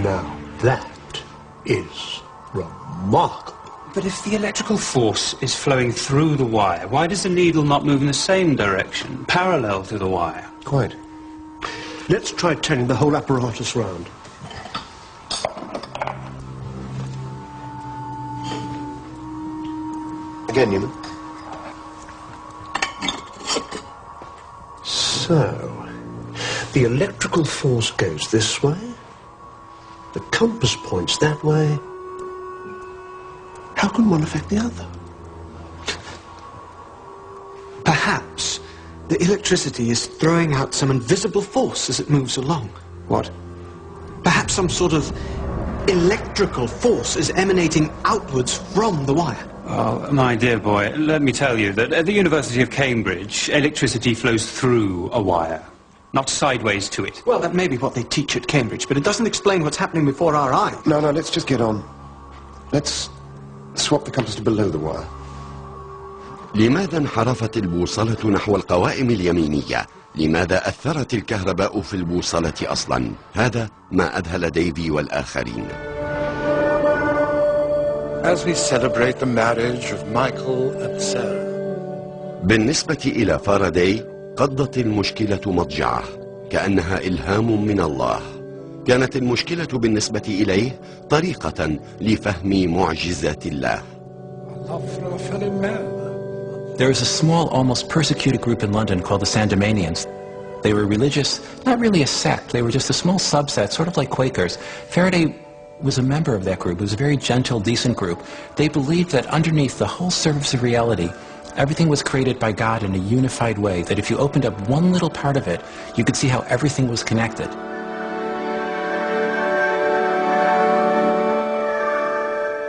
Now, that is remarkable. But if the electrical force is flowing through the wire, why does the needle not move in the same direction, parallel to the wire? Quite. Let's try turning the whole apparatus round. Again, Newman. So, the electrical force goes this way, the compass points that way. How can one affect the other? Perhaps the electricity is throwing out some invisible force as it moves along. What? Perhaps some sort of electrical force is emanating outwards from the wire. Oh, my dear boy, let me tell you that at the University of Cambridge, electricity flows through a wire, not sideways to it. Well, that may be what they teach at Cambridge, but it doesn't explain what's happening before our eyes. No, let's just get on. Let's swap the compass to below the wire. لماذا انحرفت البوصلة نحو القوائم اليمينية؟ لماذا أثرت الكهرباء في البوصلة أصلا؟ هذا ما أذهل ديفي والآخرين. As we celebrate the marriage of Michael and Sarah. بالنسبة إلى فاراداي قضت المشكلة مضجعه، كأنها إلهام من الله. كانت المشكلة بالنسبة إليه طريقة لفهم معجزات الله. There was a small, almost persecuted group in London called the Sandemanians. They were religious, not really a sect, they were just a small subset, sort of like Quakers. Faraday was a member of that group. It was a very gentle, decent group. They believed that underneath the whole surface of reality, everything was created by God in a unified way, that if you opened up one little part of it, you could see how everything was connected.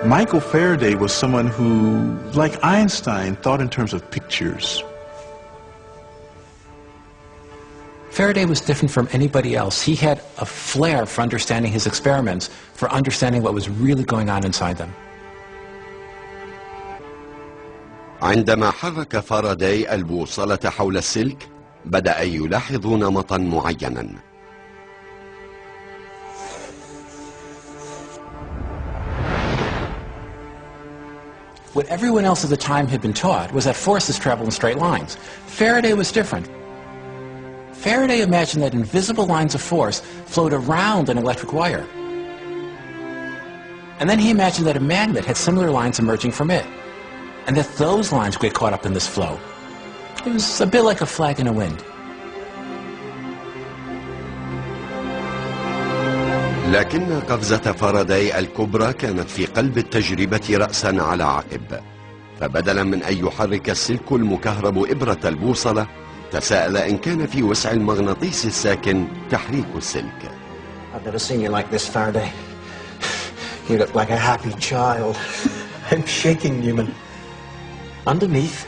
Michael Faraday was someone who, like Einstein, thought in terms of pictures. Faraday was different from anybody else. He had a flair for understanding his experiments, for understanding what was really going on inside them. عندما حرك فاراداي البوصلة حول السلك، بدأ يلاحظ نمطا معينا. What everyone else at the time had been taught was that forces travel in straight lines. Faraday was different. Faraday imagined that invisible lines of force flowed around an electric wire. And then he imagined that a magnet had similar lines emerging from it, and that those lines would get caught up in this flow. It was a bit like a flag in a wind. لكن قفزة فاراداي الكبرى كانت في قلب التجربة رأسا على عقب. فبدلا من أن يحرك السلك المكهرب إبرة البوصلة، تساءل إن كان في وسع المغناطيس الساكن تحريك السلك. I've never seen you like this, Faraday. You look like a happy child. I'm shaking, Newman. Underneath,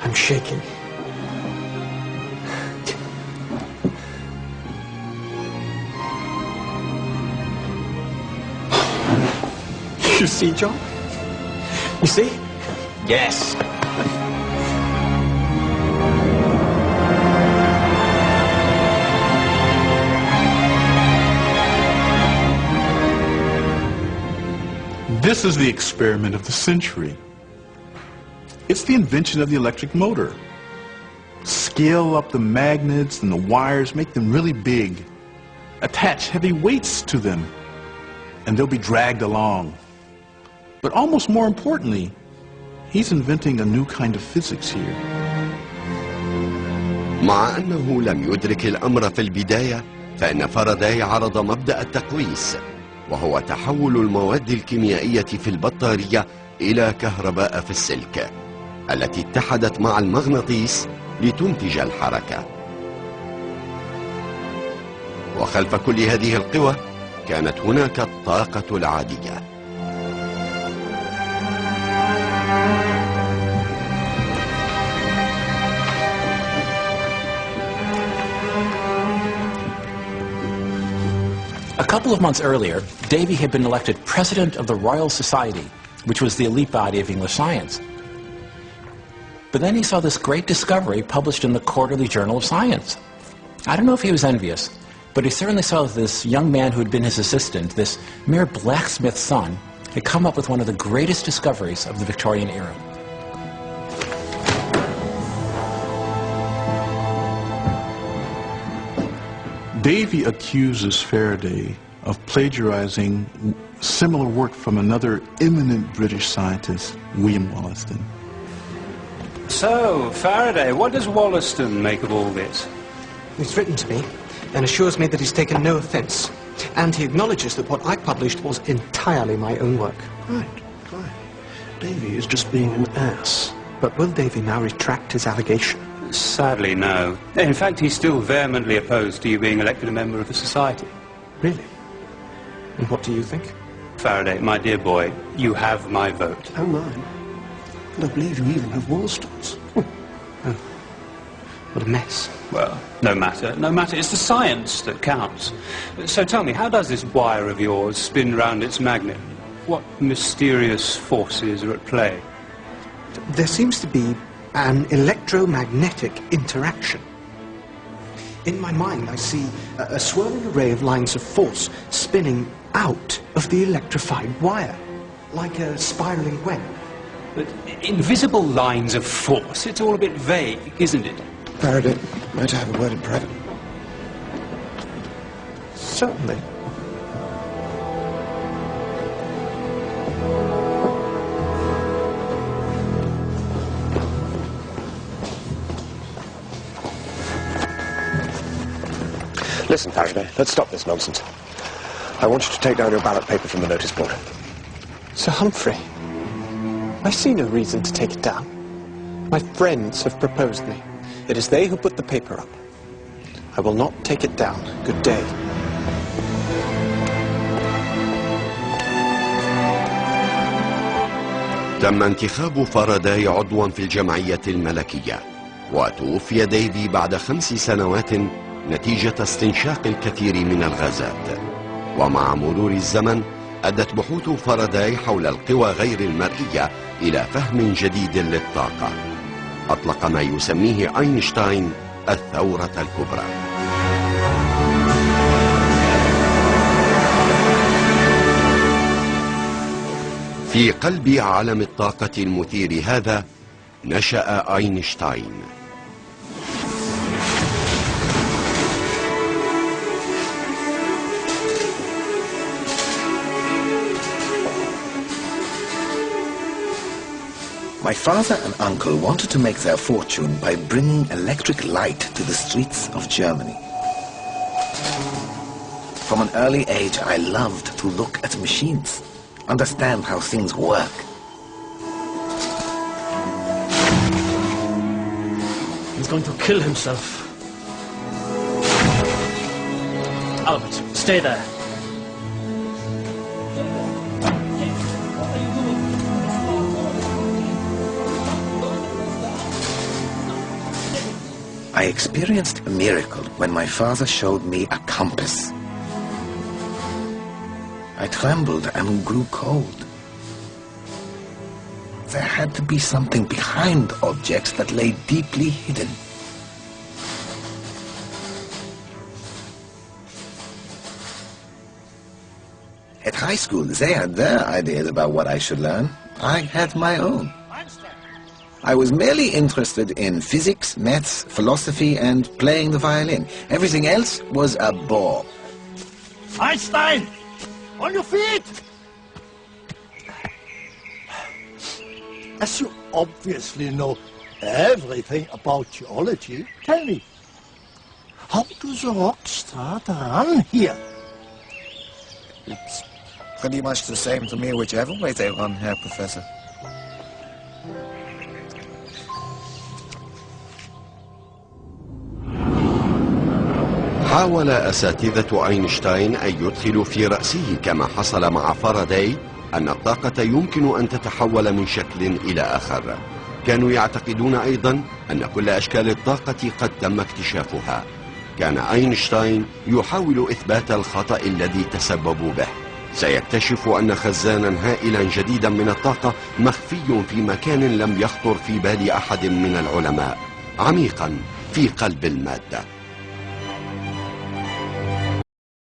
I'm shaking. You see, John? You see? Yes. This is the experiment of the century. It's the invention of the electric motor. Scale up the magnets and the wires, make them really big. Attach heavy weights to them, and they'll be dragged along. But almost more importantly, he's inventing a new kind of physics here. مع أنه لم يدرك الأمر في البداية، فإن فاراداي عرض مبدأ التقويس، وهو تحول المواد الكيميائية في البطارية إلى كهرباء في السلك، التي اتحدت مع المغناطيس لتنتج الحركة. وخلف كل هذه القوى كانت هناك الطاقة العادية. A couple of months earlier, Davy had been elected president of the Royal Society, which was the elite body of English science. But then he saw this great discovery published in the Quarterly Journal of Science. I don't know if he was envious, But he certainly saw that this young man who had been his assistant, this mere blacksmith's son, had come up with one of the greatest discoveries of the Victorian era. Davy accuses Faraday of plagiarizing similar work from another eminent British scientist, William Wollaston. So, Faraday, what does Wollaston make of all this? He's written to me and assures me that he's taken no offence. And he acknowledges that what I published was entirely my own work. Right. Davy is just being an ass. But will Davy now retract his allegation? Sadly, no. In fact, he's still vehemently opposed to you being elected a member of the Society. Really? And what do you think? Faraday, my dear boy, you have my vote. Oh, mine. And I believe you even have Wollaston's. Oh. What a mess. Well, no matter. No matter. It's the science that counts. So tell me, how does this wire of yours spin round its magnet? What mysterious forces are at play? There seems to be an electromagnetic interaction. In my mind, I see a swirling array of lines of force spinning out of the electrified wire, like a spiraling web. But invisible lines of force, it's all a bit vague, isn't it? Faraday, might I have a word in private? Certainly. Listen, Faraday, let's stop this nonsense. I want you to take down your ballot paper from the notice board. Sir Humphrey, I see no reason to take it down. My friends have proposed me. It is they who put the paper up. I will not take it down. Good day. تم انتخاب فاراداي عضوا في الجمعية الملكية، وتوفي ديفي بعد 5 سنوات نتيجة استنشاق الكثير من الغازات. ومع مرور الزمن أدت بحوث فاراداي حول القوى غير المرئية إلى فهم جديد للطاقة. أطلق ما يسميه اينشتاين الثورة الكبرى. في قلب عالم الطاقة المثير هذا نشأ اينشتاين. My father and uncle wanted to make their fortune by bringing electric light to the streets of Germany. From an early age, I loved to look at machines, understand how things work. He's going to kill himself. Albert, stay there. I experienced a miracle when my father showed me a compass. I trembled and grew cold. There had to be something behind objects that lay deeply hidden. At high school, they had their ideas about what I should learn. I had my own. I was merely interested in physics, maths, philosophy, and playing the violin. Everything else was a bore. Einstein! On your feet! As you obviously know everything about geology, tell me, how does the rock start run here? It's pretty much the same to me whichever way they run, Herr Professor. حاول أساتذة اينشتاين أن يدخلوا في رأسه كما حصل مع فاراداي أن الطاقة يمكن أن تتحول من شكل إلى آخر. كانوا يعتقدون أيضا أن كل أشكال الطاقة قد تم اكتشافها. كان اينشتاين يحاول إثبات الخطأ الذي تسببوا به. سيكتشف أن خزانا هائلا جديدا من الطاقة مخفي في مكان لم يخطر في بال أحد من العلماء، عميقا في قلب المادة.